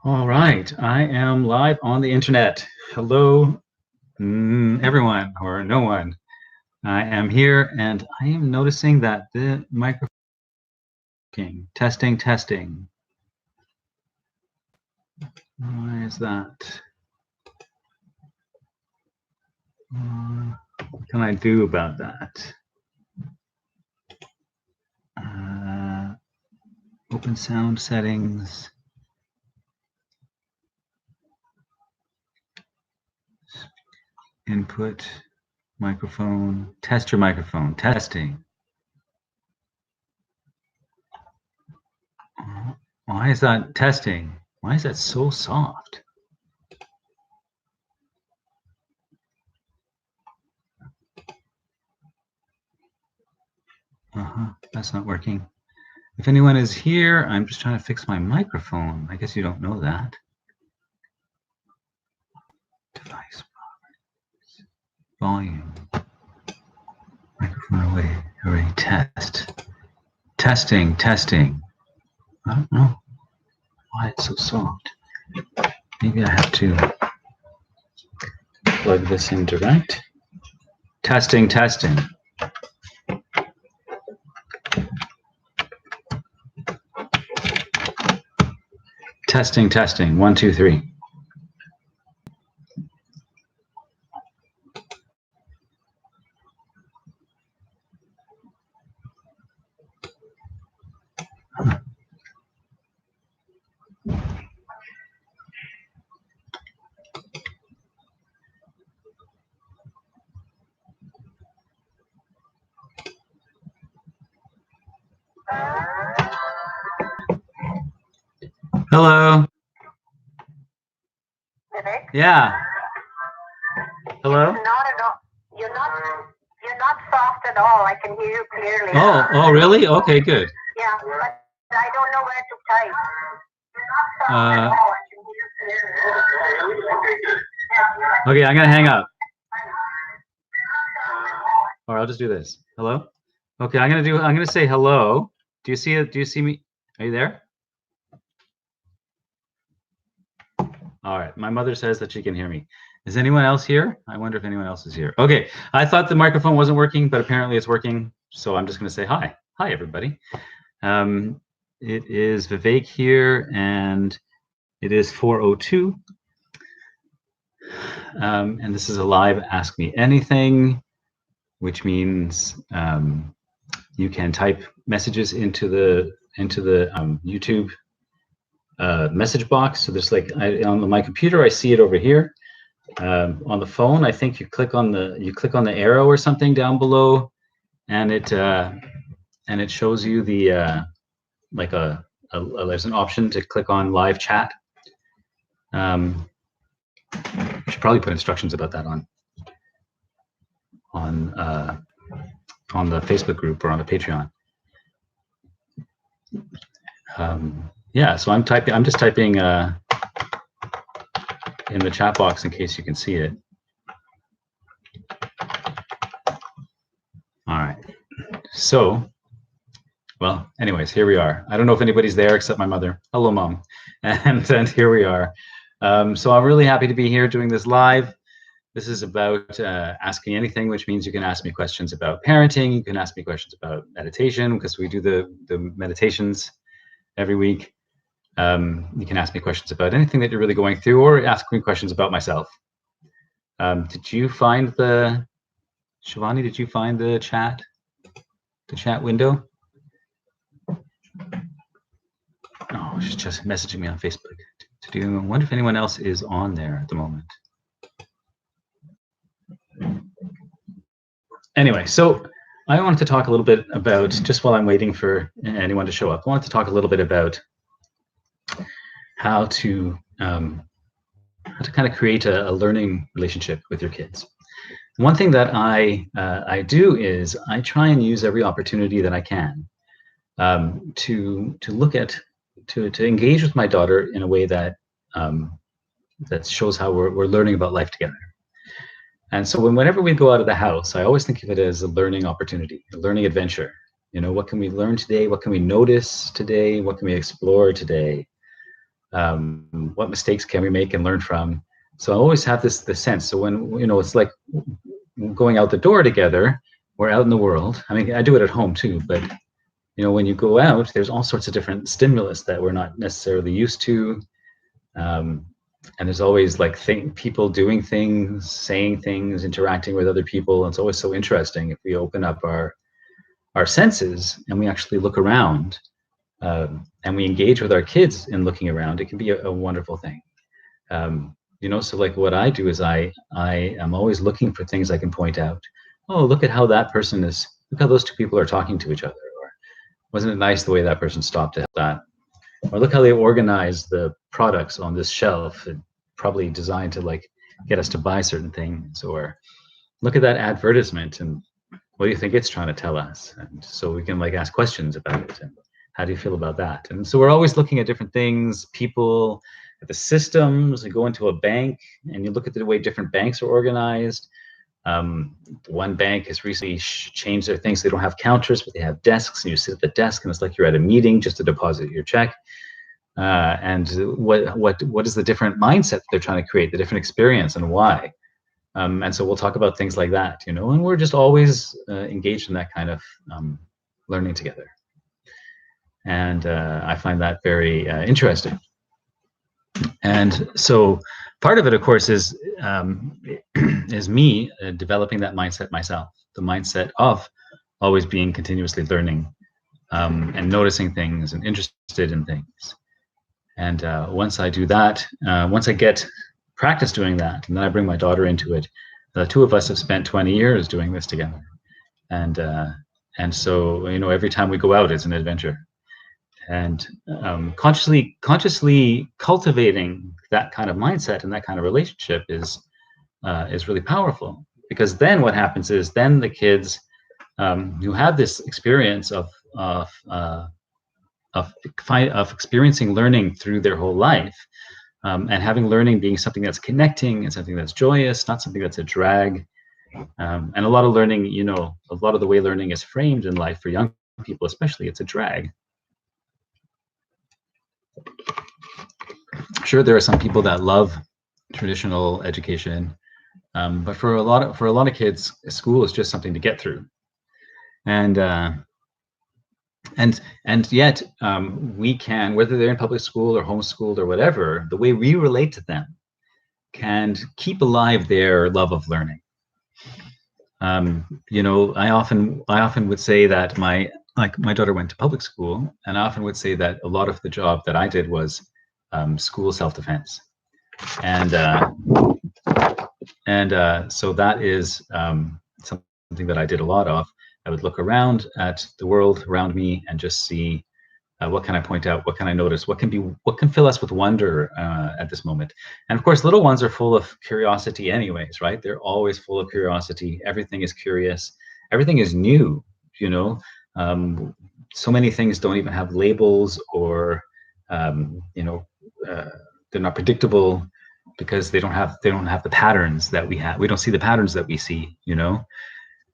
All right, I am live on the internet. Hello, everyone or no one. I am here and I am noticing that the microphone, testing. Why is that? What can I do about that? Open sound settings. Input, microphone, test your microphone, testing. Why is that testing? Why is that so soft? That's not working. If anyone is here, I'm just trying to fix my microphone. I guess you don't know that. Device volume. Microphone away. Test. Testing. I don't know why it's so soft. Maybe I have to plug this in direct. Testing. Testing. 1, 2, 3. Hello. VIvek? Yeah. Hello. Not at all. You're not soft at all. I can hear you clearly. Oh, really? Okay, good. Yeah, but I don't know where to type. You're not soft at all. I can hear you clearly. Okay, I'm gonna hang up. Or I'll just do this. Hello. Okay, I'm gonna say hello. Do you see it? Do you see me? Are you there? All right. My mother says that she can hear me. Is anyone else here? I wonder if anyone else is here. Okay. I thought the microphone wasn't working, but apparently it's working. So I'm just going to say hi. Hi, everybody. It is VIvek here, and it is 4:02. And this is a live Ask Me Anything, which means you can type messages into the YouTube message box. So there's like on my computer, I see it over here. On the phone, I think you click on the arrow or something down below, and it shows you the there's an option to click on live chat. I should probably put instructions about that on the Facebook group or on the Patreon. Yeah, so I'm just typing in the chat box in case you can see it. All right. So, well, anyways, here we are. I don't know if anybody's there except my mother. Hello, Mom. And here we are. So I'm really happy to be here doing this live. This is about asking anything, which means you can ask me questions about parenting. You can ask me questions about meditation because we do the meditations every week. You can ask me questions about anything that you're really going through, or ask me questions about myself. Did you find Shivani, did you find the chat window? Oh, she's just messaging me on Facebook. I wonder if anyone else is on there at the moment. Anyway, so I wanted to talk a little bit about, just while I'm waiting for anyone to show up, I wanted to talk a little bit about how to kind of create a learning relationship with your kids. One thing that I do is I try and use every opportunity that I can to look at to engage with my daughter in a way that that shows how we're learning about life together. And so whenever we go out of the house, I always think of it as a learning opportunity, a learning adventure. You know, what can we learn today? What can we notice today? What can we explore today? What mistakes can we make and learn from? So I always have this sense. So when, it's like going out the door together, we're out in the world. I mean, I do it at home too, but when you go out, there's all sorts of different stimulus that we're not necessarily used to. And there's always like people doing things, saying things, interacting with other people. And it's always so interesting if we open up our senses and we actually look around, and we engage with our kids in looking around. It can be a wonderful thing. So like what I do is I am always looking for things I can point out. Oh, look at how that person is. Look how those two people are talking to each other. Or wasn't it nice the way that person stopped to help that? Or look how they organize the products on this shelf, and probably designed to like get us to buy certain things. Or look at that advertisement, and what do you think it's trying to tell us? And so we can like ask questions about it. And how do you feel about that? And so we're always looking at different things, people, at the systems. You go into a bank and you look at the way different banks are organized. One bank has recently changed their things. They don't have counters, but they have desks, and you sit at the desk, and it's like you're at a meeting just to deposit your check. And what is the different mindset that they're trying to create, the different experience, and why? And so we'll talk about things like that, and we're just always engaged in that kind of learning together. And I find that very interesting. And so part of it, of course, is me developing that mindset myself, the mindset of always being continuously learning, and noticing things and interested in things. And once I do that, once I get practice doing that, and then I bring my daughter into it, the two of us have spent 20 years doing this together. And so, every time we go out, it's an adventure. And consciously cultivating that kind of mindset and that kind of relationship is really powerful, because then what happens is then the kids who have this experience of experiencing learning through their whole life, and having learning being something that's connecting and something that's joyous, not something that's a drag. And a lot of learning, a lot of the way learning is framed in life for young people, especially, it's a drag. Sure, there are some people that love traditional education, but for a lot of kids, school is just something to get through, and yet we can, whether they're in public school or homeschooled or whatever, the way we relate to them can keep alive their love of learning. I often would say that my daughter went to public school, and I often would say that a lot of the job that I did was school self-defense, and so that is something that I did a lot of. I would look around at the world around me and just see what can I point out, what can I notice, what can fill us with wonder at this moment. And of course, little ones are full of curiosity anyways, right? They're always full of curiosity. Everything is curious. Everything is new, so many things don't even have labels, or they're not predictable because they don't have the patterns that we have. We don't see the patterns that we see,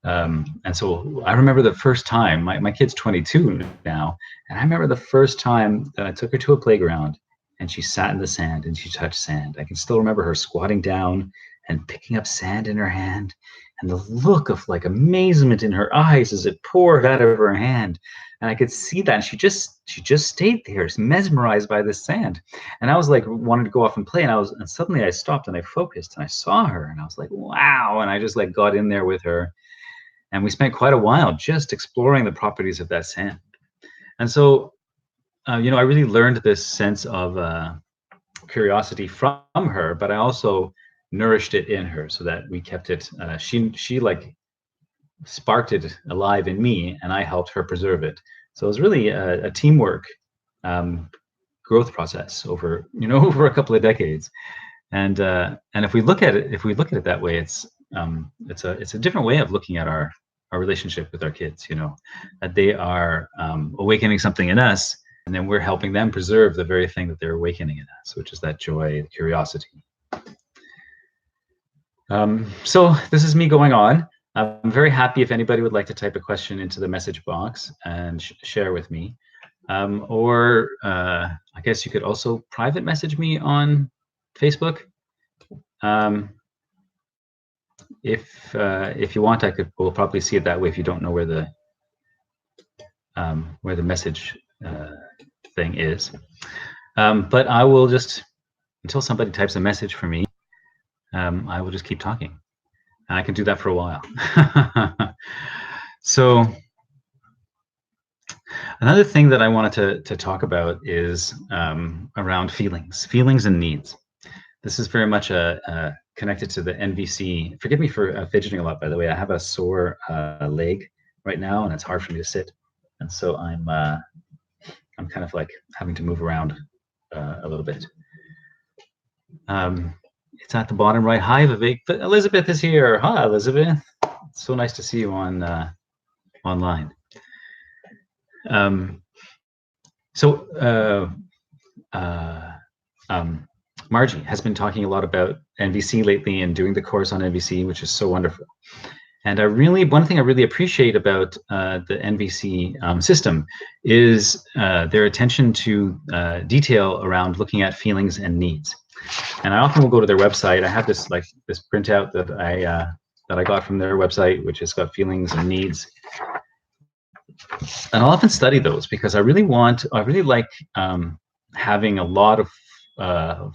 and so I remember the first time, my kid's 22 now, and I remember the first time that I took her to a playground and she sat in the sand and she touched sand. I can still remember her squatting down and picking up sand in her hand, and the look of like amazement in her eyes as it poured out of her hand. And I could see that. And she just stayed there, mesmerized by this sand. And I was like, wanted to go off and play. And suddenly I stopped and I focused and I saw her, and I was like, wow. And I just like got in there with her. And we spent quite a while just exploring the properties of that sand. And so, I really learned this sense of curiosity from her, but I also nourished it in her so that we kept it. She like sparked it alive in me, and I helped her preserve it. So it was really a teamwork growth process over a couple of decades. And if we look at it that way, it's a different way of looking at our relationship with our kids. That they are awakening something in us, and then we're helping them preserve the very thing that they're awakening in us, which is that joy, the curiosity. So this is me going on. I'm very happy if anybody would like to type a question into the message box and share with me, or I guess you could also private message me on Facebook. If you want, we'll probably see it that way if you don't know where the message thing is. But I will just, until somebody types a message for me, I will just keep talking. And I can do that for a while. So another thing that I wanted to talk about is around feelings and needs. This is very much connected to the NVC. Forgive me for fidgeting a lot, by the way. I have a sore leg right now, and it's hard for me to sit. And so I'm kind of like having to move around a little bit. It's at the bottom right. Hi, Vivek. Elizabeth is here. Hi, Elizabeth. It's so nice to see you on online. Margie has been talking a lot about NVC lately and doing the course on NVC, which is so wonderful. And one thing I really appreciate about the NVC system is their attention to detail around looking at feelings and needs. And I often will go to their website. I have this printout that I got from their website, which has got feelings and needs. And I'll often study those because I really like having a lot of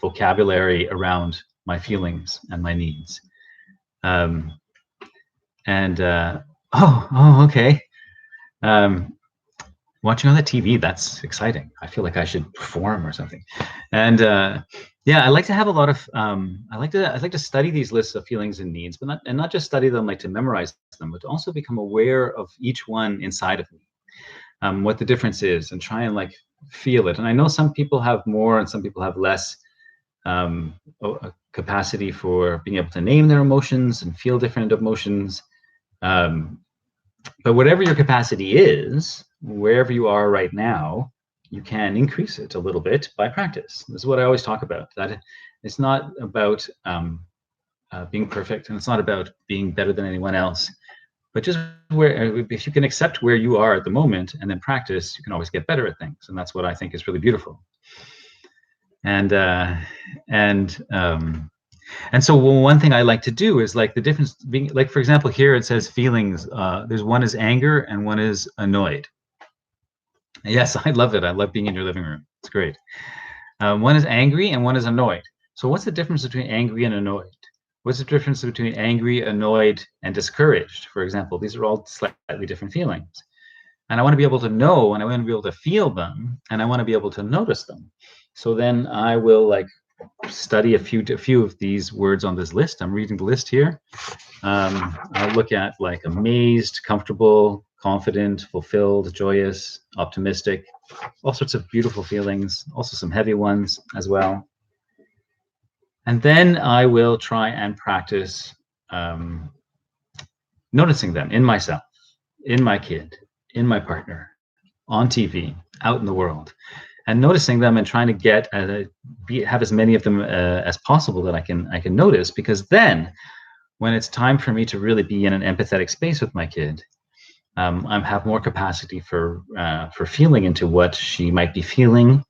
vocabulary around my feelings and my needs. Okay. Watching on the TV, that's exciting. I feel like I should perform or something. And yeah, I like to have a lot of I like to study these lists of feelings and needs, but not just study them like to memorize them, but to also become aware of each one inside of me, what the difference is, and try and like feel it. And I know some people have more and some people have less capacity for being able to name their emotions and feel different emotions. But whatever your capacity is, wherever you are right now, you can increase it a little bit by practice. This is what I always talk about, that it's not about being perfect, and it's not about being better than anyone else, but just if you can accept where you are at the moment and then practice, you can always get better at things. And that's what I think is really beautiful. And so one thing I like to do is like the difference being, like, for example, here it says feelings. There's one is anger and one is annoyed. Yes, I love it. I love being in your living room. It's great. One is angry and one is annoyed. So what's the difference between angry and annoyed? What's the difference between angry, annoyed, and discouraged? For example, these are all slightly different feelings. And I want to be able to know, and I want to be able to feel them, and I want to be able to notice them. So then I will like study a few of these words on this list. I'm reading the list here. I'll look at like amazed, comfortable, confident, fulfilled, joyous, optimistic, all sorts of beautiful feelings, also some heavy ones as well. And then I will try and practice noticing them in myself, in my kid, in my partner, on TV, out in the world, and noticing them and trying to have as many of them as possible that I can notice, because then when it's time for me to really be in an empathetic space with my kid, I have more capacity for feeling into what she might be feeling,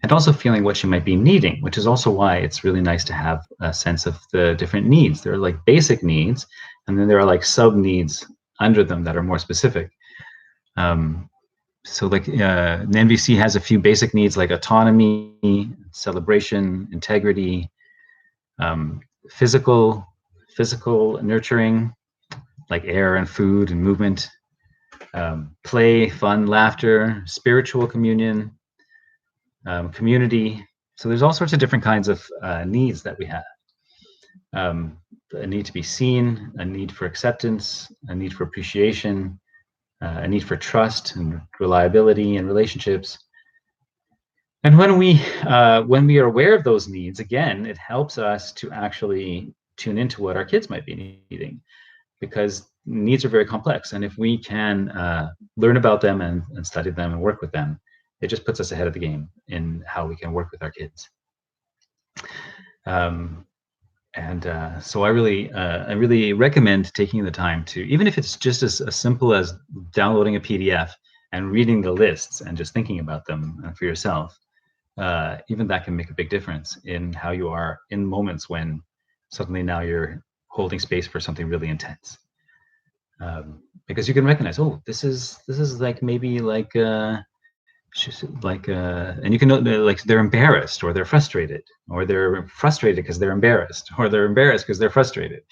and also feeling what she might be needing, which is also why it's really nice to have a sense of the different needs. There are like basic needs, and then there are like sub needs under them that are more specific. So like the NVC has a few basic needs like autonomy, celebration, integrity, physical nurturing, like air and food and movement, play, fun, laughter, spiritual communion, community. So there's all sorts of different kinds of needs that we have. A need to be seen, a need for acceptance, a need for appreciation, a need for trust and reliability in relationships. And when we are aware of those needs, again, it helps us to actually tune into what our kids might be needing, because needs are very complex. And if we can learn about them and study them and work with them, it just puts us ahead of the game in how we can work with our kids. So I really recommend taking the time to, even if it's just as simple as downloading a PDF and reading the lists and just thinking about them for yourself. even that can make a big difference in how you are in moments when suddenly now you're holding space for something really intense. Because you can recognize, oh, this is like maybe like and you can know like they're embarrassed or they're frustrated because they're embarrassed or they're embarrassed because they're frustrated.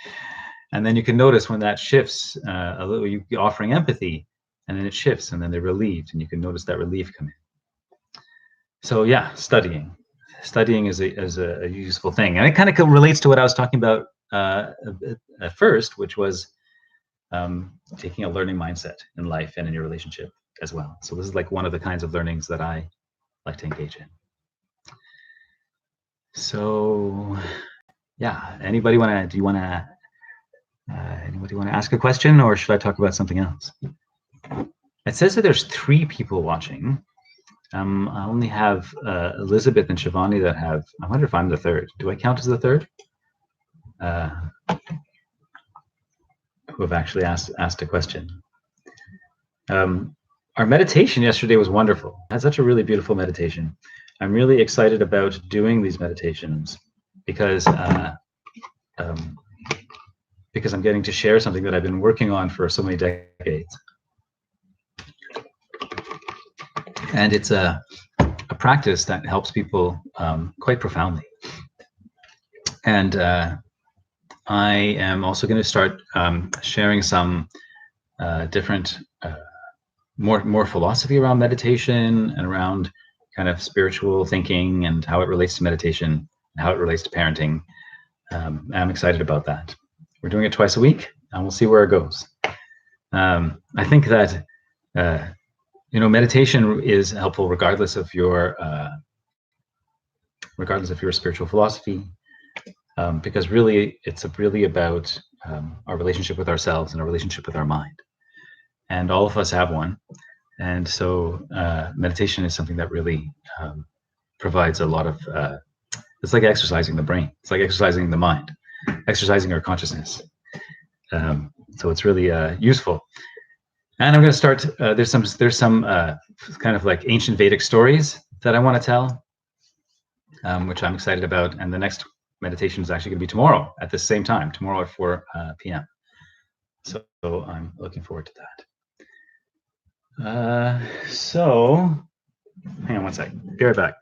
And then you can notice when that shifts a little, you offering empathy, and then it shifts, and then they're relieved, and you can notice that relief come in. So yeah, studying is a useful thing, and it kind of relates to what I was talking about at first, which was taking a learning mindset in life and in your relationship as well. So this is like one of the kinds of learnings that I like to engage in. So yeah, anybody want to ask a question, or should I talk about something else? It says that there's 3 people watching. I only have Elizabeth and Shivani that have. I wonder if I'm the 3rd. Do I count as the 3rd? Who have actually asked a question. Our meditation yesterday was wonderful. I had such a really beautiful meditation. I'm really excited about doing these meditations because I'm getting to share something that I've been working on for so many decades. And it's a practice that helps people quite profoundly. And I am also going to start sharing some different, more philosophy around meditation and around kind of spiritual thinking and how it relates to meditation and how it relates to parenting. I'm excited about that. We're doing it twice a week, and we'll see where it goes. I think that meditation is helpful regardless of your spiritual philosophy, because really it's really about our relationship with ourselves and our relationship with our mind. And all of us have one. And so meditation is something that really provides a lot of, it's like exercising the brain. It's like exercising the mind, exercising our consciousness. So it's really useful. And I'm going to start, there's some kind of like ancient Vedic stories that I want to tell, which I'm excited about. And the next meditation is actually going to be tomorrow at the same time, tomorrow at 4 p.m. So I'm looking forward to that. So hang on one sec. Be right back.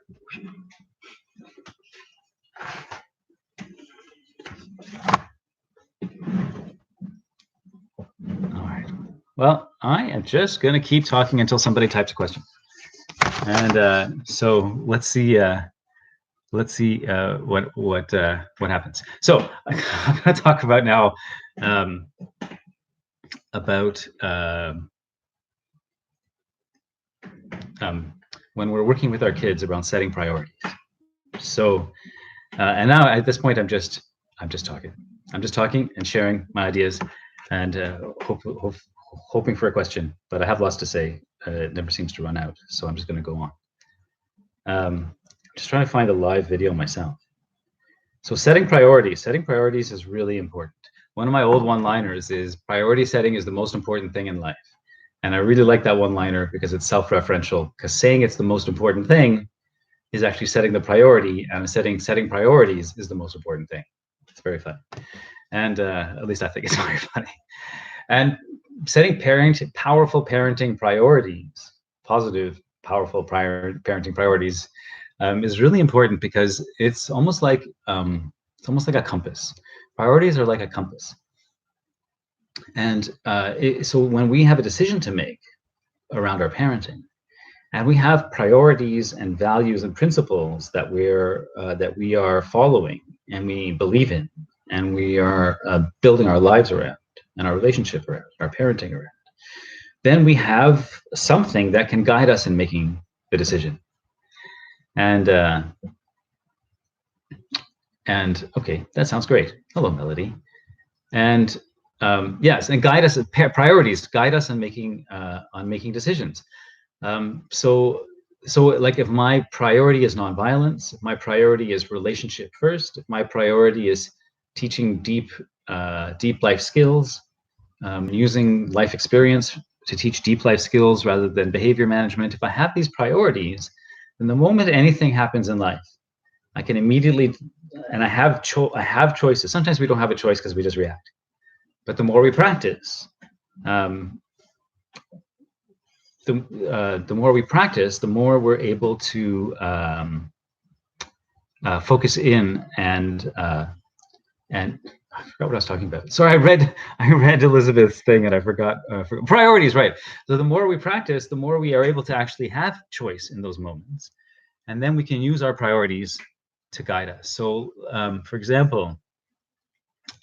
All right. Well, I am just going to keep talking until somebody types a question. And so let's see what happens. So I'm going to talk about now about when we're working with our kids around setting priorities. So and now at this point I'm just talking. I'm just talking and sharing my ideas and hoping for a question. But I have lots to say. It never seems to run out, so I'm just going to go on. Just trying to find a live video myself. So setting priorities is really important. One of my old one-liners is priority setting is the most important thing in life. And I really like that one-liner because it's self-referential, because saying it's the most important thing is actually setting the priority, and setting priorities is the most important thing. It's very fun. And at least I think it's very funny. And setting powerful parenting priorities, positive, powerful parenting priorities is really important because it's almost like a compass. Priorities are like a compass. And so when we have a decision to make around our parenting, and we have priorities and values and principles that we are following and we believe in, and we are building our lives around and our relationship around, our parenting around, then we have something that can guide us in making the decision. And okay, that sounds great. Hello, Melody. And yes, and guide us. Priorities guide us on making decisions. So like if my priority is nonviolence, if my priority is relationship first, if my priority is teaching deep life skills, using life experience to teach deep life skills rather than behavior management, if I have these priorities, And the moment anything happens in life, I can immediately, and I have choices. Sometimes we don't have a choice because we just react. But the more we practice, the more we practice, the more we're able to focus in and I forgot what I was talking about. Sorry, I read Elizabeth's thing and I forgot. Priorities, right? So the more we practice, the more we are able to actually have choice in those moments, and then we can use our priorities to guide us. So, for example,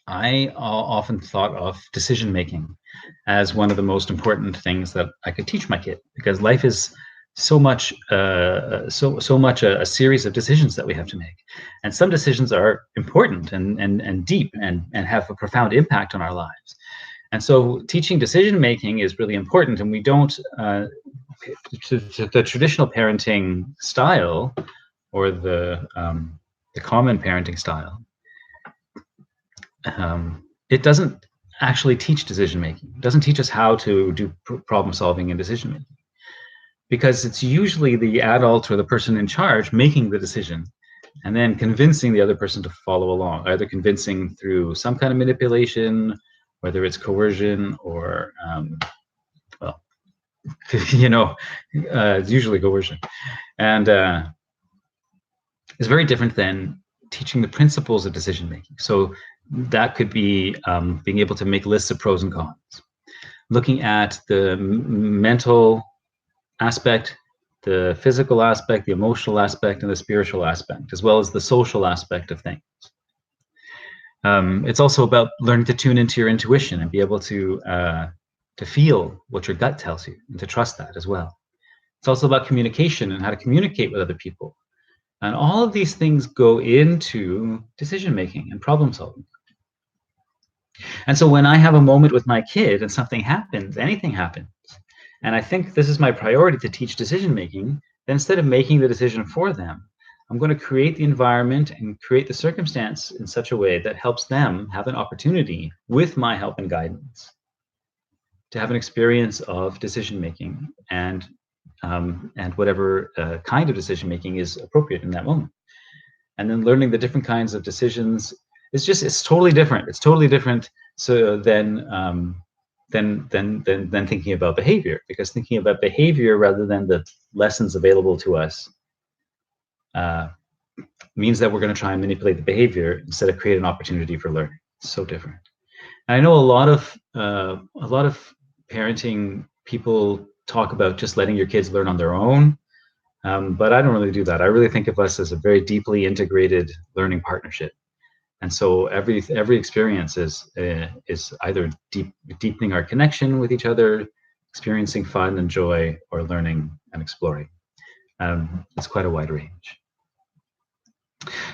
I often thought of decision making as one of the most important things that I could teach my kid, because life is so much a series of decisions that we have to make, and some decisions are important and deep and have a profound impact on our lives. And so teaching decision making is really important, and we don't to the traditional parenting style, or the common parenting style. It doesn't actually teach decision making. It doesn't teach us how to do problem solving and decision making, because it's usually the adult or the person in charge making the decision and then convincing the other person to follow along, either convincing through some kind of manipulation, whether it's coercion or, well, it's usually coercion. And it's very different than teaching the principles of decision making. So that could be being able to make lists of pros and cons, looking at the mental aspect, the physical aspect, the emotional aspect, and the spiritual aspect, as well as the social aspect of things. It's also about learning to tune into your intuition and be able to feel what your gut tells you, and to trust that as well. It's also about communication and how to communicate with other people. And all of these things go into decision making and problem solving. And so when I have a moment with my kid and something happens, anything happens, and I think this is my priority to teach decision making, then instead of making the decision for them, I'm going to create the environment and create the circumstance in such a way that helps them have an opportunity, with my help and guidance, to have an experience of decision making and whatever kind of decision making is appropriate in that moment. And then learning the different kinds of decisions it's totally different. It's totally different. So than thinking about behavior, because thinking about behavior rather than the lessons available to us means that we're going to try and manipulate the behavior instead of create an opportunity for learning. It's so different. And I know a lot of parenting people talk about just letting your kids learn on their own, but I don't really do that. I really think of us as a very deeply integrated learning partnership. And so every experience is either deepening our connection with each other, experiencing fun and joy, or learning and exploring. It's quite a wide range.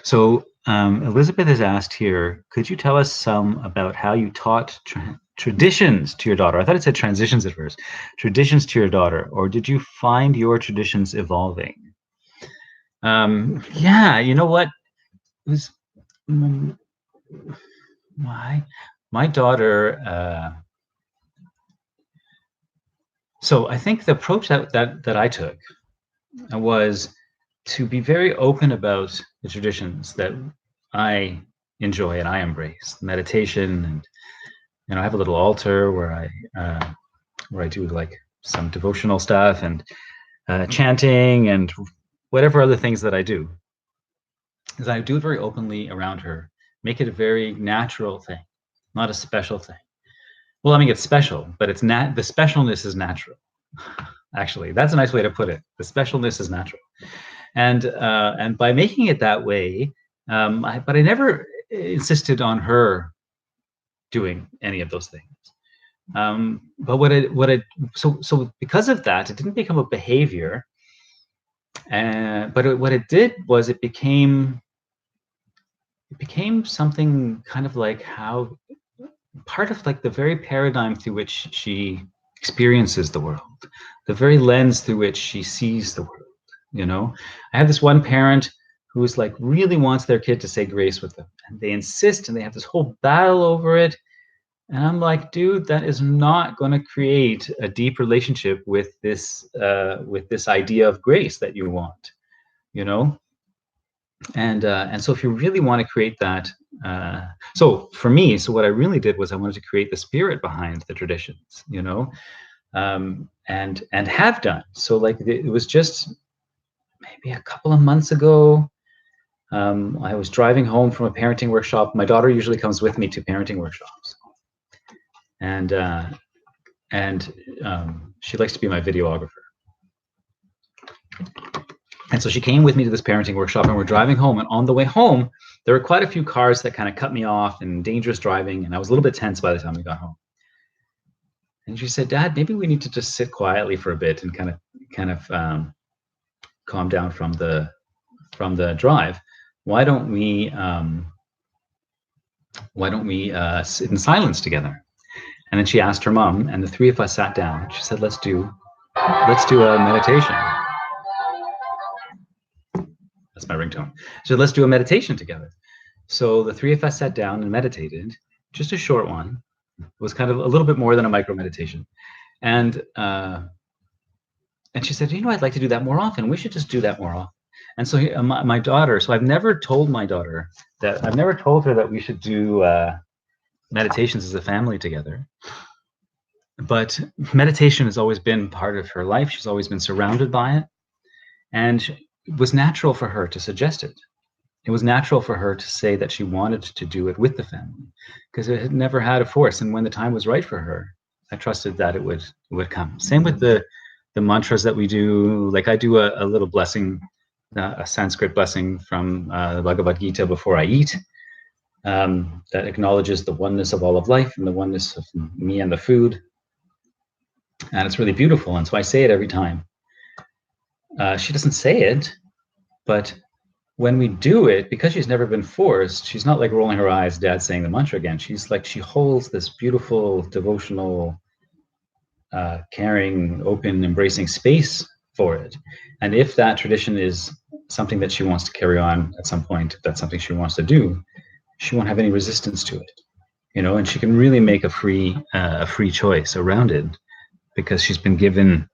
So Elizabeth has asked here, could you tell us some about how you taught traditions to your daughter? I thought it said transitions at first. Traditions to your daughter, or did you find your traditions evolving? Yeah, you know what? It was my daughter. So I think the approach that I took was to be very open about the traditions that I enjoy and I embrace. Meditation, and I have a little altar where I do like some devotional stuff and chanting and whatever other things that I do. Is I do it very openly around her, make it a very natural thing, not a special thing. Well, I mean, it's special, but the specialness is natural. Actually, that's a nice way to put it. The specialness is natural. And by making it that way, but I never insisted on her doing any of those things. But so because of that, it didn't become a behavior. But what it did was it became something kind of like how part of like the very paradigm through which she experiences the world, the very lens through which she sees the world. I have this one parent who's like really wants their kid to say grace with them, and they insist, and they have this whole battle over it. And I'm like, dude, that is not going to create a deep relationship with this idea of grace that you want. you know. And so if you really want to create that, so for me, so what I really did was I wanted to create the spirit behind the traditions, you know, and have done. So like it was just maybe a couple of months ago. I was driving home from a parenting workshop. My daughter usually comes with me to parenting workshops, and she likes to be my videographer. And so she came with me to this parenting workshop, and we're driving home. And on the way home, there were quite a few cars that kind of cut me off and dangerous driving. And I was a little bit tense by the time we got home. And she said, "Dad, maybe we need to just sit quietly for a bit and kind of calm down from the drive. Why don't we sit in silence together?" And then she asked her mom, and the three of us sat down. She said, let's do a meditation. That's my ringtone. So let's do a meditation together. So the three of us sat down and meditated, just a short one. It was kind of a little bit more than a micro meditation. And she said, I'd like to do that more often. We should just do that more often. And so my daughter, so I've never told my daughter that, I've never told her that we should do meditations as a family together. But meditation has always been part of her life. She's always been surrounded by it. And it was natural for her to suggest it. It was natural for her to say that she wanted to do it with the family, because it had never had a force. And when the time was right for her, I trusted that it would come. Same with the mantras that we do. Like I do a little blessing, a Sanskrit blessing from the Bhagavad Gita before I eat, that acknowledges the oneness of all of life and the oneness of me and the food. And it's really beautiful. And so I say it every time. She doesn't say it, but when we do it, because she's never been forced, she's not like rolling her eyes, Dad saying the mantra again. She's like, she holds this beautiful, devotional, caring, open, embracing space for it. And if that tradition is something that she wants to carry on at some point, if that's something she wants to do, she won't have any resistance to it, and she can really make a free choice around it, because she's been given,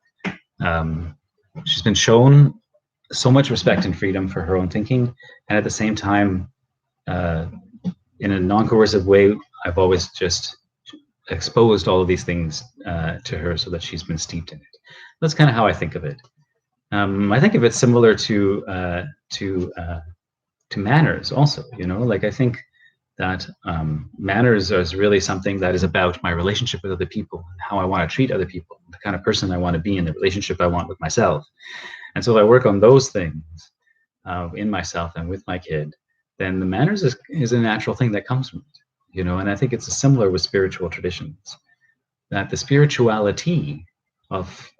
she's been shown so much respect and freedom for her own thinking. And at the same time, in a non-coercive way, I've always just exposed all of these things to her so that she's been steeped in it. That's kind of how I think of it. I think of it similar to manners also, like I think that manners is really something that is about my relationship with other people, and how I want to treat other people, the kind of person I want to be in, the relationship I want with myself. And so if I work on those things in myself and with my kid, then the manners is a natural thing that comes from it, and I think it's similar with spiritual traditions, that the spirituality of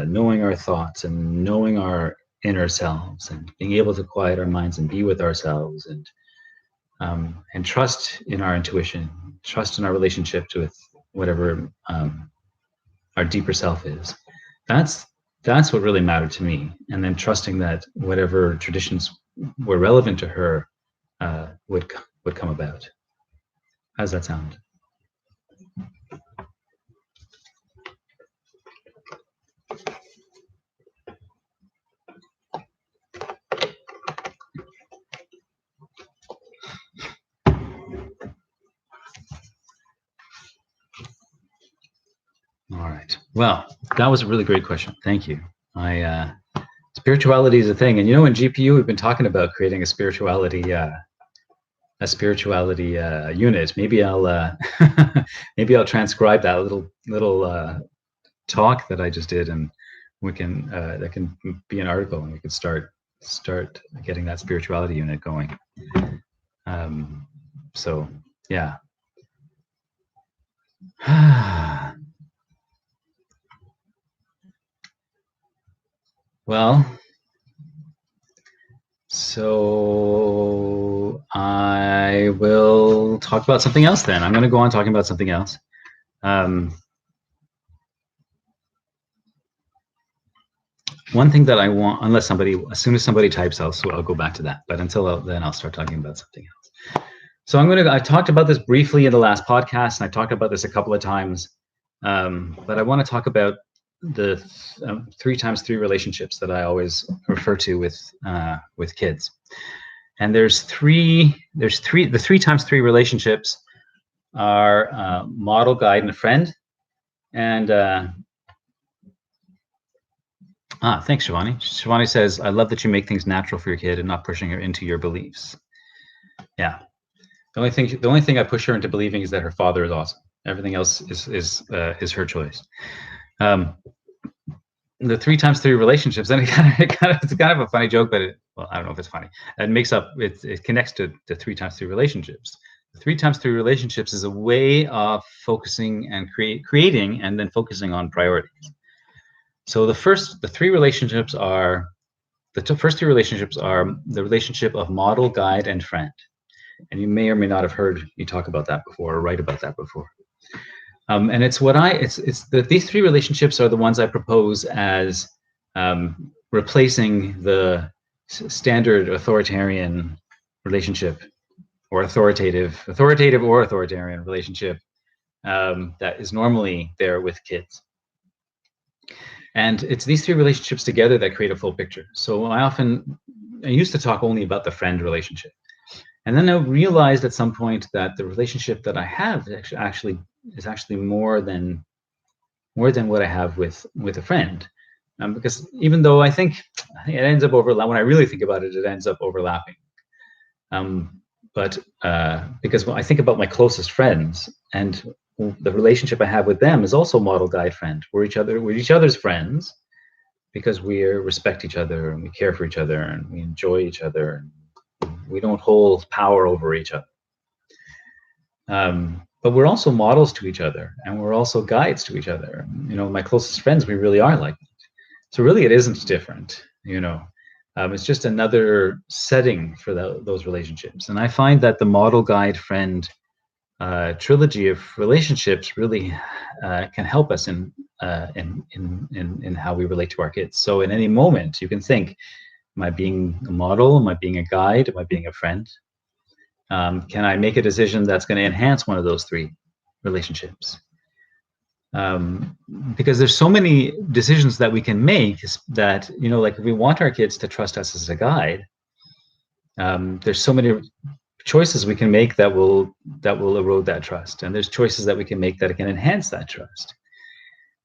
knowing our thoughts and knowing our inner selves and being able to quiet our minds and be with ourselves and trust in our intuition, trust in our relationship with whatever our deeper self is. That's what really mattered to me. And then trusting that whatever traditions were relevant to her would come about. How does that sound? All right. Well, that was a really great question. Thank you. Spirituality is a thing, and in GPU we've been talking about creating a spirituality unit. Maybe I'll maybe I'll transcribe that little talk that I just did, and we can that can be an article, and we can start getting that spirituality unit going. So yeah. Well, so I will talk about something else then. I'm going to go on talking about something else. One thing that I want, as soon as somebody types, I'll go back to that. But until then, I'll start talking about something else. So I talked about this briefly in the last podcast, and I talked about this a couple of times. But I want to talk about 3x3 relationships that I always refer to with kids. And the 3x3 relationships are model, guide, and a friend. And thanks, Shivani. Shivani says, I love that you make things natural for your kid and not pushing her into your beliefs. Yeah. The only thing I push her into believing is that her father is awesome. Everything else is her choice. The 3x3 relationships, and it's kind of a funny joke, but I don't know if it's funny. It connects to the 3x3 relationships. The 3x3 relationships is a way of focusing and creating and then focusing on priorities. So the first three relationships are the relationship of model, guide, and friend. And you may or may not have heard me talk about that before or write about that before. And these three relationships are the ones I propose as replacing the standard authoritarian relationship or authoritative or authoritarian relationship that is normally there with kids. And it's these three relationships together that create a full picture. So I used to talk only about the friend relationship. And then I realized at some point that the relationship that I have is actually more than what I have with a friend. Because even though I think it ends up overlapping, when I really think about it, it ends up overlapping. But because when I think about my closest friends, and the relationship I have with them is also model, guide, friend. We're each other's friends because we respect each other and we care for each other and we enjoy each other. We don't hold power over each other. But we're also models to each other, and we're also guides to each other. My closest friends, we really are like that. So really, it isn't different. It's just another setting for those relationships. And I find that the model, guide, friend trilogy of relationships really can help us in how we relate to our kids. So in any moment, you can think, am I being a model? Am I being a guide? Am I being a friend? Can I make a decision that's going to enhance one of those three relationships? Because there's so many decisions that we can make that, like if we want our kids to trust us as a guide, there's so many choices we can make that will erode that trust. And there's choices that we can make that can enhance that trust.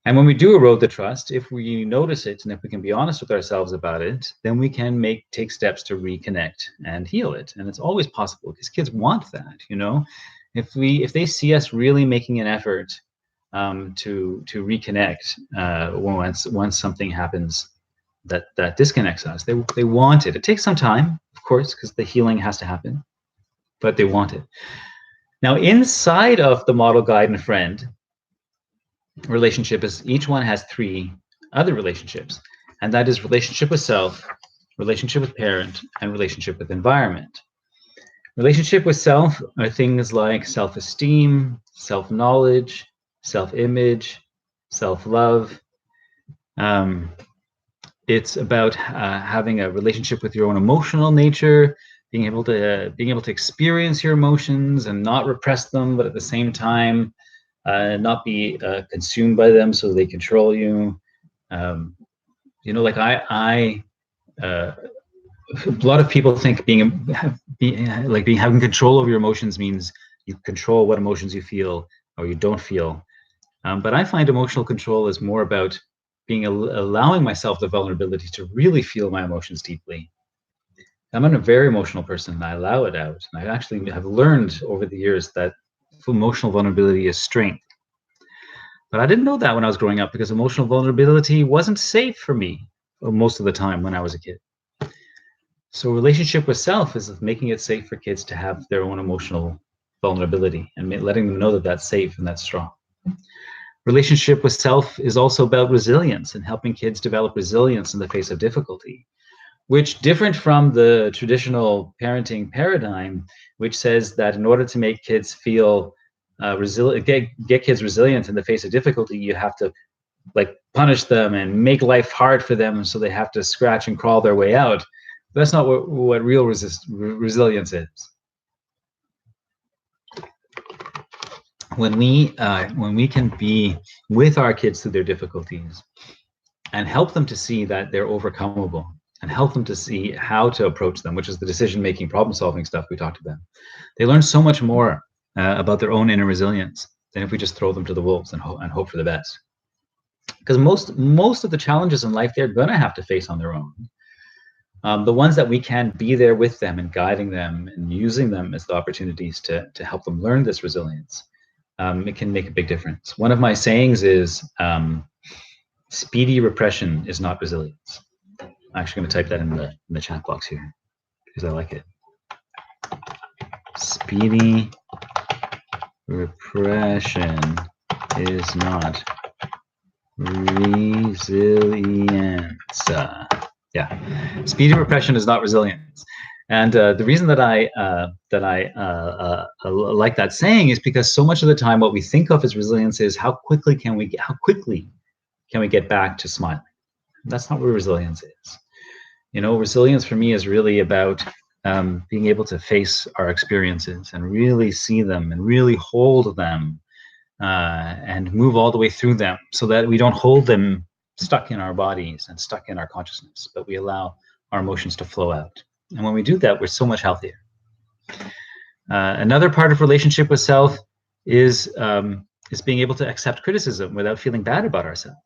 And when we do erode the trust, if we notice it and if we can be honest with ourselves about it, then we can take steps to reconnect and heal it. And it's always possible because kids want that, If they see us really making an effort to reconnect once something happens that disconnects us, they want it. It takes some time, of course, because the healing has to happen, but they want it. Now, inside of the model, guide, and friend relationship is each one has three other relationships, and that is relationship with self, relationship with parent, and relationship with environment. Relationship with self are things like self-esteem, self-knowledge, self-image, self-love. It's about having a relationship with your own emotional nature, being able to experience your emotions and not repress them, but at the same time not be consumed by them so they control you. Like a lot of people think having control over your emotions means you control what emotions you feel or you don't feel. But I find emotional control is more about allowing myself the vulnerability to really feel my emotions deeply. I'm a very emotional person, and I allow it out. And I actually have learned over the years that emotional vulnerability is strength. But I didn't know that when I was growing up because emotional vulnerability wasn't safe for me most of the time when I was a kid. So relationship with self is making it safe for kids to have their own emotional vulnerability and letting them know that that's safe and that's strong. Relationship with self is also about resilience and helping kids develop resilience in the face of difficulty, which different from the traditional parenting paradigm, which says that in order to make kids feel resilient, get kids resilient in the face of difficulty, you have to punish them and make life hard for them, so they have to scratch and crawl their way out. That's not what real resilience is. when we can be with our kids through their difficulties and help them to see that they're overcomable and help them to see how to approach them, which is the decision-making, problem-solving stuff we talked about, they learn so much more about their own inner resilience than if we just throw them to the wolves and hope for the best. Because most of the challenges in life they're going to have to face on their own. The ones that we can be there with them and guiding them and using them as the opportunities to help them learn this resilience, it can make a big difference. One of my sayings is, speedy repression is not resilience. I'm actually going to type that in the chat box here because I like it. Speedy repression is not resilience. Yeah, speedy repression is not resilience. And the reason that I like that saying is because so much of the time, what we think of as resilience is how quickly can we get back to smiling. That's not what resilience is. You know, resilience for me is really about being able to face our experiences and really see them and really hold them and move all the way through them so that we don't hold them stuck in our bodies and stuck in our consciousness, but we allow our emotions to flow out. And when we do that, we're so much healthier. Another part of relationship with self is being able to accept criticism without feeling bad about ourselves.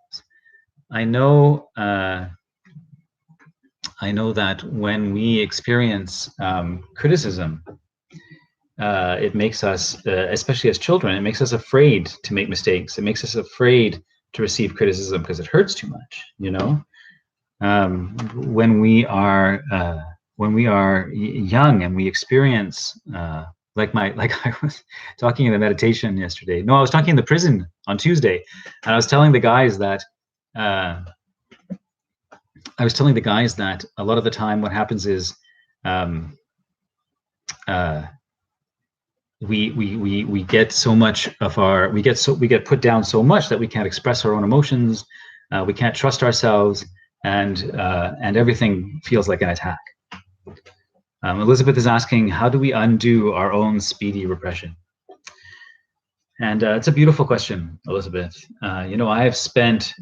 I know that when we experience criticism, it makes us, especially as children, it makes us afraid to make mistakes. It makes us afraid to receive criticism because it hurts too much. You know, when we are young and we experience, like I was talking in the meditation yesterday. No, I was talking in the prison on Tuesday, and I was telling the guys that. I was telling the guys that a lot of the time what happens is we get so much of our we get put down so much that we can't express our own emotions, we can't trust ourselves, and everything feels like an attack. Elizabeth is asking, how do we undo our own speedy repression? And it's a beautiful question, Elizabeth. You know, I have spent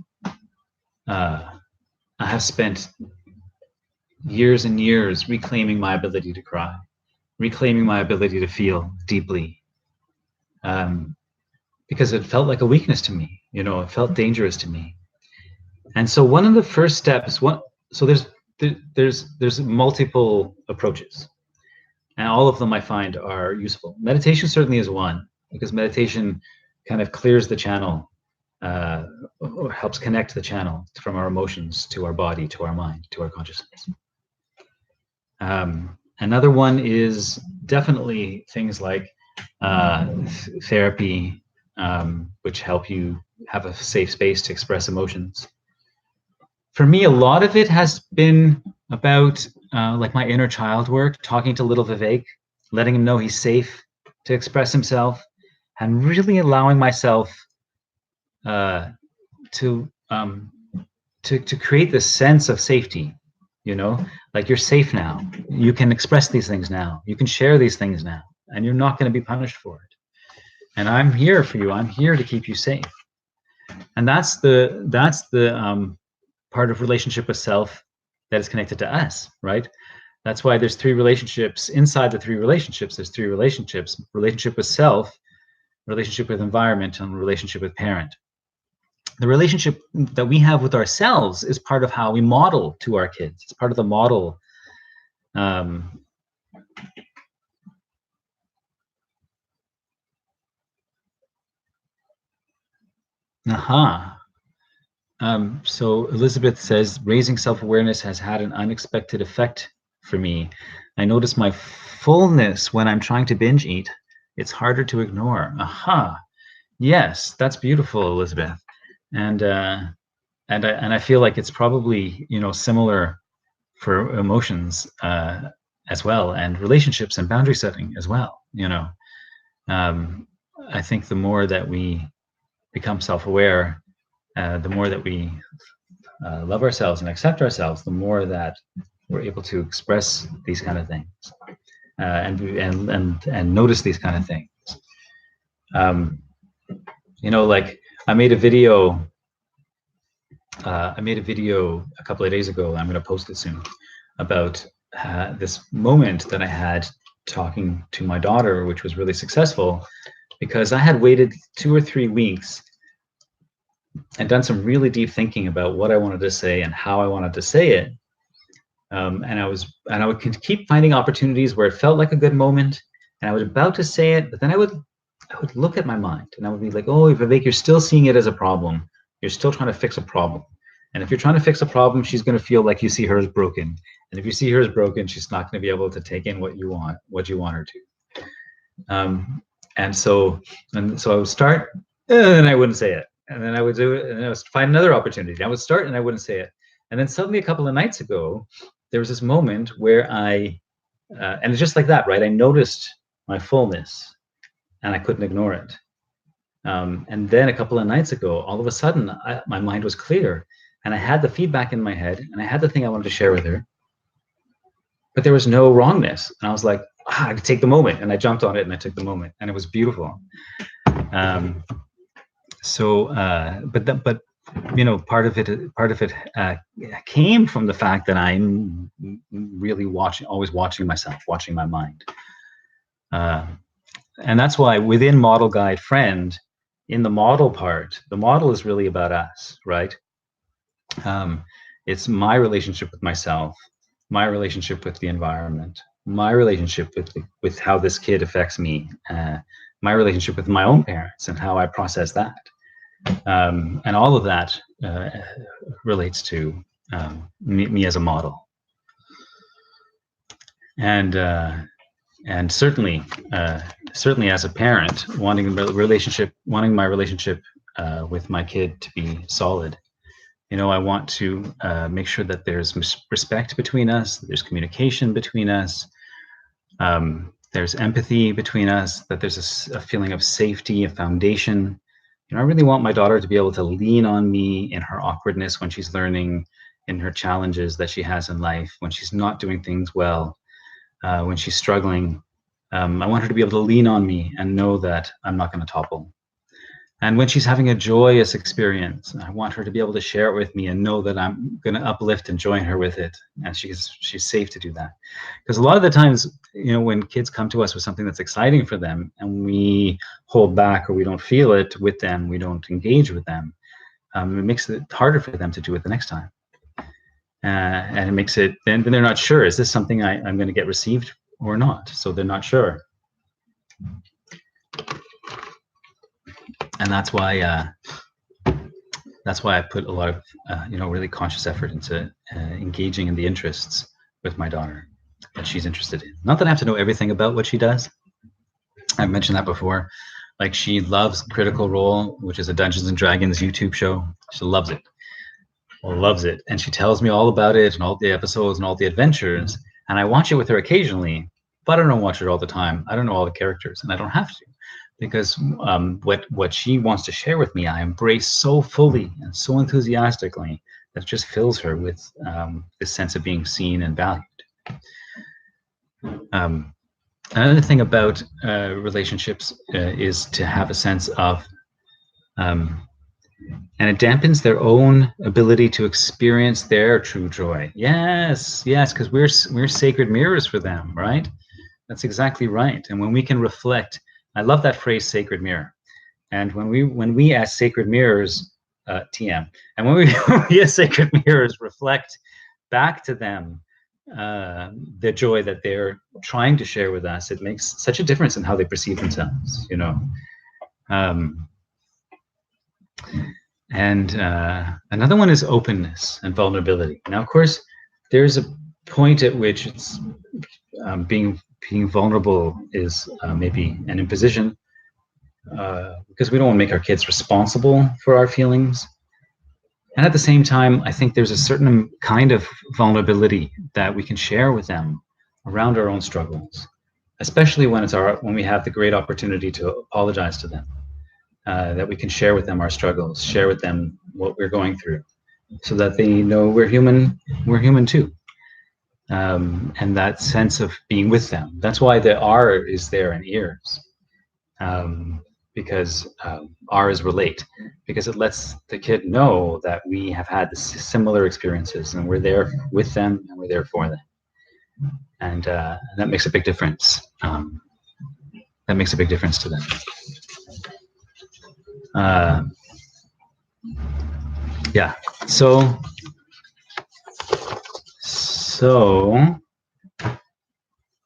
years and years reclaiming my ability to cry, reclaiming my ability to feel deeply, because it felt like a weakness to me. You know, it felt dangerous to me. And so one of the first steps, so there's multiple approaches, and all of them I find are useful. Meditation certainly is one, because meditation kind of clears the channel, or helps connect the channel from our emotions to our body, to our mind, to our consciousness. Another one is definitely things like therapy, which help you have a safe space to express emotions. For me, a lot of it has been about like my inner child work, talking to little Vivek, letting him know he's safe to express himself, and really allowing myself to create this sense of safety. You know, like, you're safe now. You can express these things now. You can share these things now, and you're not going to be punished for it. And I'm here for you. I'm here to keep you safe. And that's the part of relationship with self that is connected to us, right? That's why there's three relationships. Inside the three relationships, there's three relationships: relationship with self, relationship with environment, and relationship with parent. The relationship that we have with ourselves is part of how we model to our kids. It's part of the model. So Elizabeth says, raising self-awareness has had an unexpected effect for me. I notice my fullness when I'm trying to binge eat. It's harder to ignore. Yes, that's beautiful, Elizabeth. And I feel like it's probably, you know, similar for emotions as well, and relationships and boundary setting as well. You know, I think the more that we become self-aware, the more that we love ourselves and accept ourselves, the more that we're able to express these kind of things and notice these kind of things. You know, like I made a video. I made a video a couple of days ago. I'm going to post it soon about this moment that I had talking to my daughter, which was really successful because I had waited 2 or 3 weeks and done some really deep thinking about what I wanted to say and how I wanted to say it. And I would keep finding opportunities where it felt like a good moment, and I was about to say it, but then I would look at my mind and I would be like, oh, Vivek, you're still seeing it as a problem. You're still trying to fix a problem. And if you're trying to fix a problem, she's going to feel like you see her as broken. And if you see her as broken, she's not going to be able to take in what you want her to. And so I would start, and I wouldn't say it. And then I would do it, and I would find another opportunity. I would start, and I wouldn't say it. And then suddenly, a couple of nights ago, there was this moment where and it's just like that, right? I noticed my fullness, and I couldn't ignore it. And then a couple of nights ago, all of a sudden, my mind was clear, and I had the feedback in my head, and I had the thing I wanted to share with her, but there was no wrongness. And I was like, I could take the moment, and I jumped on it, and I took the moment, and it was beautiful. But you know, part of it came from the fact that I'm really always watching myself, watching my mind. And that's why within Model Guide Friend, in the model part, the model is really about us, right? It's my relationship with myself, my relationship with the environment, my relationship with how this kid affects me, my relationship with my own parents and how I process that. And all of that relates to me as a model. And certainly as a parent, wanting my relationship with my kid to be solid. You know, I want to make sure that there's respect between us, that there's communication between us, there's empathy between us, that there's a feeling of safety, a foundation. You know, I really want my daughter to be able to lean on me in her awkwardness when she's learning, in her challenges that she has in life, when she's not doing things well, when she's struggling. I want her to be able to lean on me and know that I'm not going to topple. And when she's having a joyous experience, I want her to be able to share it with me and know that I'm going to uplift and join her with it. And she's safe to do that. Because a lot of the times, you know, when kids come to us with something that's exciting for them and we hold back or we don't feel it with them, we don't engage with them, it makes it harder for them to do it the next time. And it makes it, then they're not sure, is this something I'm going to get received or not? So they're not sure. And that's why I put a lot of really conscious effort into engaging in the interests with my daughter that she's interested in. Not that I have to know everything about what she does. I've mentioned that before. Like, she loves Critical Role, which is a Dungeons and Dragons YouTube show. She loves it. And she tells me all about it and all the episodes and all the adventures. And I watch it with her occasionally, but I don't watch it all the time. I don't know all the characters, and I don't have to. Because what she wants to share with me, I embrace so fully and so enthusiastically that it just fills her with this sense of being seen and valued. Another thing about relationships is to have a sense of, and it dampens their own ability to experience their true joy. Yes, because we're sacred mirrors for them, right? That's exactly right. And when we can reflect, I love that phrase, sacred mirror. And when we as sacred mirrors, TM, and when we as sacred mirrors reflect back to them the joy that they're trying to share with us, it makes such a difference in how they perceive themselves, you know. And another one is openness and vulnerability. Now, of course, there's a point at which it's being vulnerable is maybe an imposition, because we don't want to make our kids responsible for our feelings. And at the same time, I think there's a certain kind of vulnerability that we can share with them around our own struggles, especially when we have the great opportunity to apologize to them, that we can share with them our struggles, share with them what we're going through, so that they know we're human too. And that sense of being with them. That's why the R is there in ears, because R is relate, because it lets the kid know that we have had similar experiences and we're there with them and we're there for them. And that makes a big difference. That makes a big difference to them. Yeah. So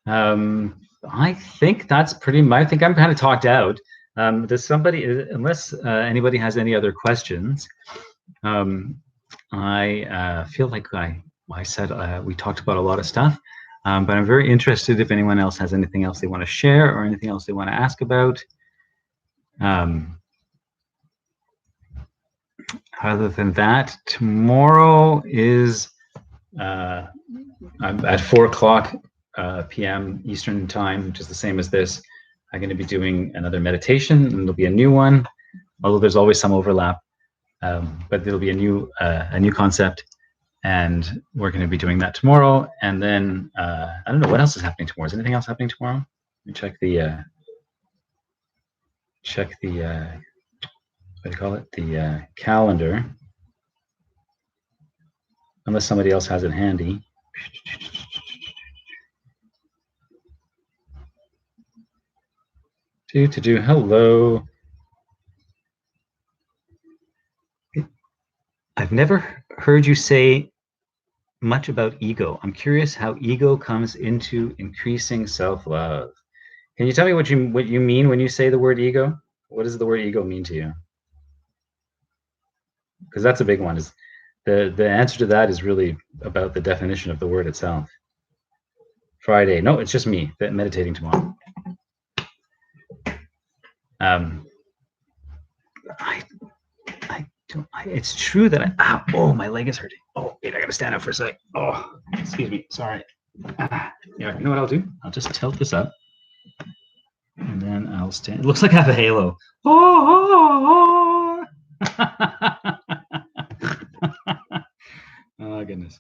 I think that's pretty much. I think I'm kind of talked out. Does somebody, unless anybody has any other questions, I feel like I said we talked about a lot of stuff, but I'm very interested if anyone else has anything else they want to share or anything else they want to ask about. Other than that, tomorrow is at 4 o'clock p.m. Eastern time, which is the same as this. I'm going to be doing another meditation, and there'll be a new one, although there's always some overlap. But there'll be a new concept, and we're going to be doing that tomorrow. And then I don't know what else is happening tomorrow. Is anything else happening tomorrow? Let me check the what do you call it? The calendar. Unless somebody else has it handy. Hello. I've never heard you say much about ego. I'm curious how ego comes into increasing self-love. Can you tell me what you mean when you say the word ego? What does the word ego mean to you? Because that's a big one. Is the answer to that is really about the definition of the word itself. Friday. No, it's just me meditating tomorrow. It's true that oh, my leg is hurting. Oh, wait, I gotta stand up for a sec. Oh, excuse me. Sorry. Yeah, you know what I'll do? I'll just tilt this up, and then I'll stand. It looks like I have a halo. Oh, oh goodness.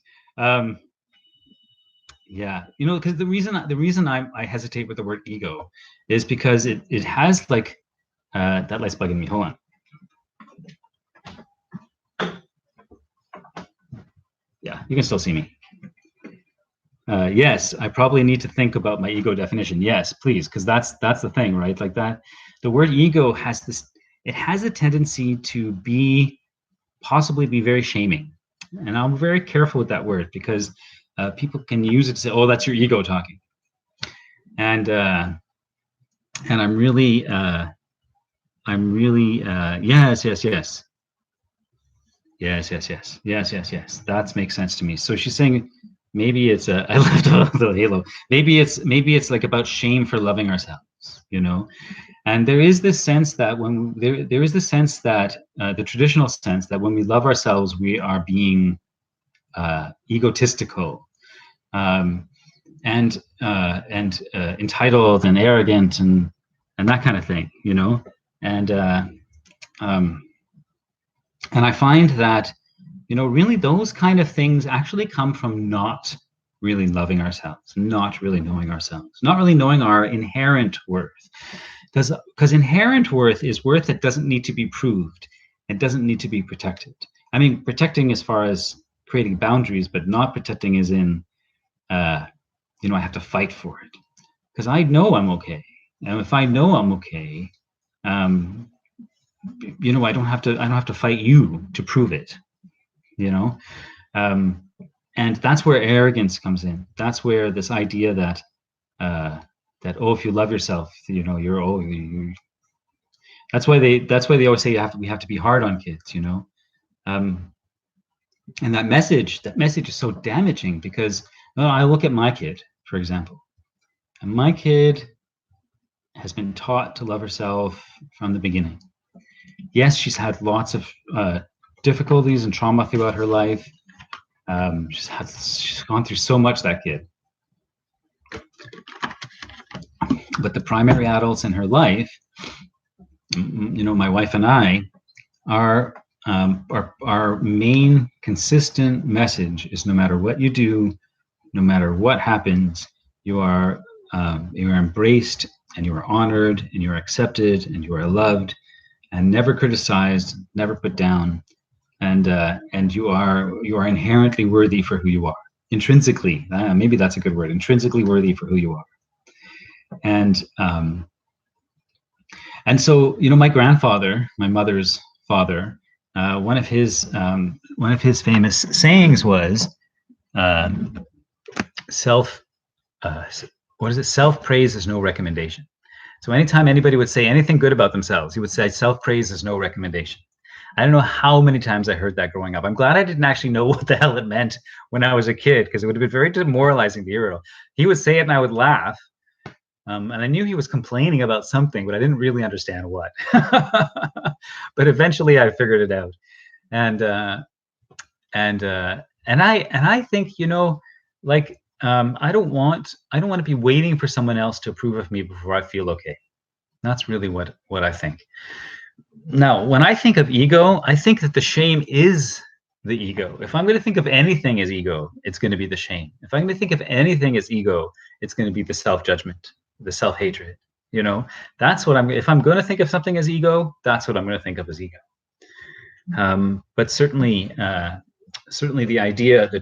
Yeah, you know, because the reason I hesitate with the word ego is because it has like that light's bugging me. Hold on. Yeah, you can still see me. Yes, I probably need to think about my ego definition. Yes, please, because that's the thing, right? Like that, the word ego has this. It has a tendency to possibly be very shaming, and I'm very careful with that word because people can use it to say, "Oh, that's your ego talking," and I'm really yes. That makes sense to me. So she's saying maybe it's I left a little halo. Maybe it's like about shame for loving ourselves, you know. And there is this sense that when there is the sense that the traditional sense that when we love ourselves, we are being egotistical, and entitled and arrogant and that kind of thing, you know. And I find that, you know, really those kind of things actually come from not really loving ourselves, not really knowing ourselves, not really knowing our inherent worth. Because inherent worth is worth that doesn't need to be proved. It doesn't need to be protected. I mean, protecting as far as creating boundaries, but not protecting as in, you know, I have to fight for it. Because I know I'm okay. And if I know I'm okay, you know, I don't have to fight you to prove it, you know. And that's where arrogance comes in. That's where this idea that oh, if you love yourself, you know, you're that's why they always say we have to be hard on kids, you know. And that message is so damaging because I look at my kid, for example, and my kid has been taught to love herself from the beginning. Yes, she's had lots of difficulties and trauma throughout her life. She's gone through so much, that kid. But the primary adults in her life, you know, my wife and I, our main consistent message is no matter what you do, no matter what happens, you are embraced and you are honored, and you are accepted, and you are loved, and never criticized, never put down, and you are inherently worthy for who you are, intrinsically. Maybe that's a good word. Intrinsically worthy for who you are. And so, you know, my grandfather, my mother's father, one of his famous sayings was, self praise is no recommendation. So anytime anybody would say anything good about themselves, he would say self praise is no recommendation. I don't know how many times I heard that growing up. I'm glad I didn't actually know what the hell it meant when I was a kid, because it would have been very demoralizing to hear it. He would say it and I would laugh. And I knew he was complaining about something, but I didn't really understand what. But eventually I figured it out. And I think, you know, like, I don't want to be waiting for someone else to approve of me before I feel okay. That's really what I think. Now, when I think of ego, I think that the shame is the ego. If I'm going to think of anything as ego, it's going to be the shame. If I'm going to think of anything as ego, it's going to be the self-judgment, the self-hatred. You know, that's what if I'm going to think of something as ego, that's what I'm going to think of as ego. But certainly the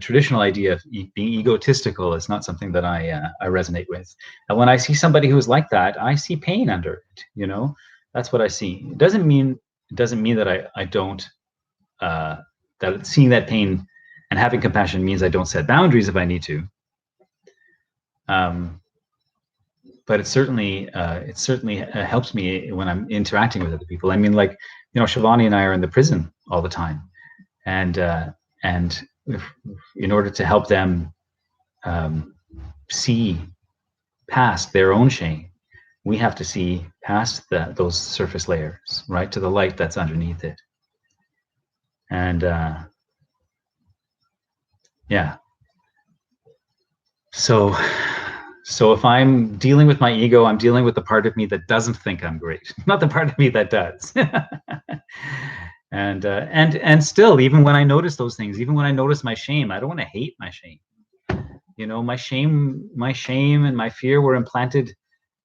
traditional idea of being egotistical is not something that I resonate with. And when I see somebody who is like that, I see pain under it. You know, that's what I see. It doesn't mean that I don't, that seeing that pain and having compassion means I don't set boundaries if I need to. But it certainly helps me when I'm interacting with other people. I mean, like, you know, Shivani and I are in the prison all the time, and in order to help them see past their own shame, we have to see past those surface layers, right, to the light that's underneath it. And yeah. So if I'm dealing with my ego, I'm dealing with the part of me that doesn't think I'm great, not the part of me that does. And still, even when I notice those things, even when I notice my shame, I don't want to hate my shame. You know, my shame and my fear were implanted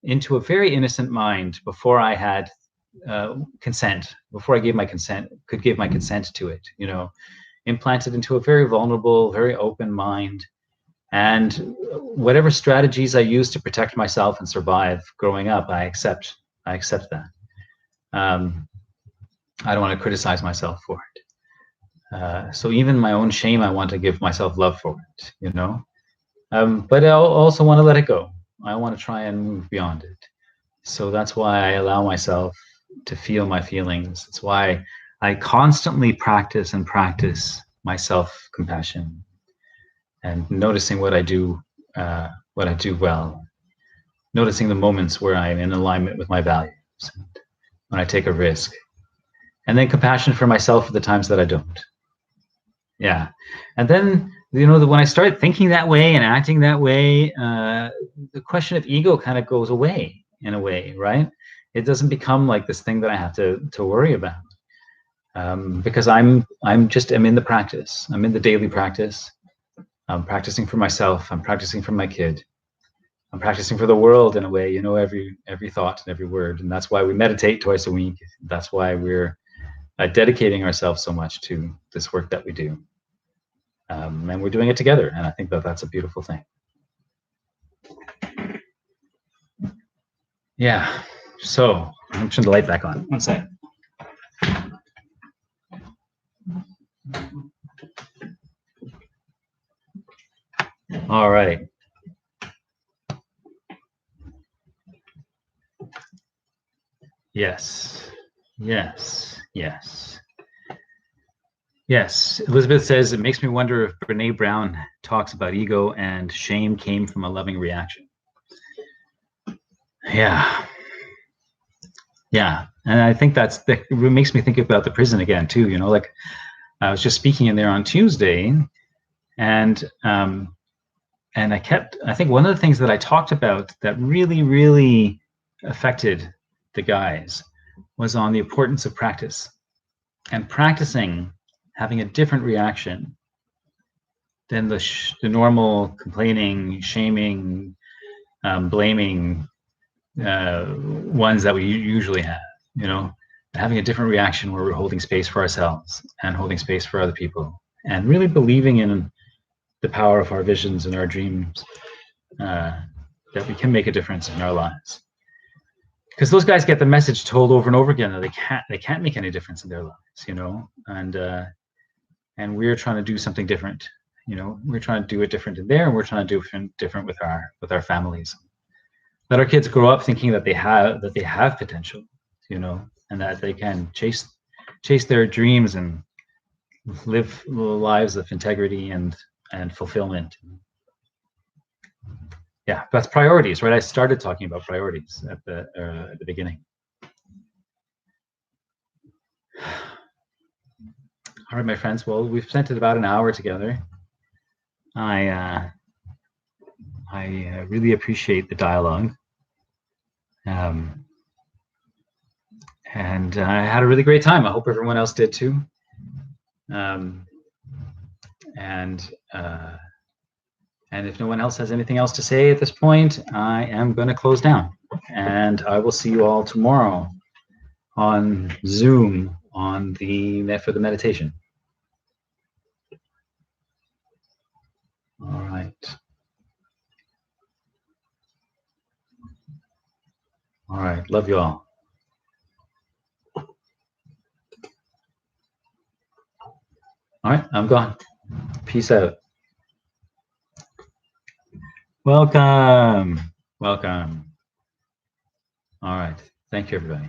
into a very innocent mind before I had consent, before I could give my consent to it. You know, implanted into a very vulnerable, very open mind. And whatever strategies I use to protect myself and survive growing up, I accept that. I don't want to criticize myself for it. So even my own shame, I want to give myself love for it, you know? But I also want to let it go. I want to try and move beyond it. So that's why I allow myself to feel my feelings. It's why I constantly practice my self-compassion and noticing what I do well, noticing the moments where I'm in alignment with my values, when I take a risk, and then compassion for myself for the times that I don't. Yeah. And then, you know, when I start thinking that way and acting that way, the question of ego kind of goes away in a way, right? It doesn't become like this thing that I have to worry about, because I'm in the practice. I'm in the daily practice. I'm practicing for myself. I'm practicing for my kid. I'm practicing for the world in a way, you know, every thought and every word. And that's why we meditate twice a week. That's why we're dedicating ourselves so much to this work that we do. And we're doing it together. And I think that that's a beautiful thing. Yeah. So I'm turning the light back on. One second. All right. Yes. Yes. Yes. Yes. Elizabeth says, it makes me wonder if Brene Brown talks about ego and shame came from a loving reaction. Yeah. Yeah. And I think it makes me think about the prison again, too. You know, like I was just speaking in there on Tuesday, and I think one of the things that I talked about that really, really affected the guys was on the importance of practice and practicing having a different reaction than the normal complaining, shaming, blaming, ones that we usually have, you know, having a different reaction where we're holding space for ourselves and holding space for other people and really believing in the power of our visions and our dreams, that we can make a difference in our lives. Because those guys get the message told over and over again that they can't make any difference in their lives, you know, and we're trying to do something different, you know, we're trying to do it different in there, and we're trying to do it different with our families. Let our kids grow up thinking that they have potential, you know, and that they can chase their dreams and live lives of integrity and fulfillment. Yeah, that's priorities, right? I started talking about priorities at the beginning. All right, my friends. Well, we've spent about an hour together. I really appreciate the dialogue, and I had a really great time. I hope everyone else did too. And if no one else has anything else to say at this point, I am going to close down, and I will see you all tomorrow on Zoom for the meditation. All right. All right. Love you all. All right. I'm gone. Peace out. Welcome. Welcome. All right. Thank you, everybody.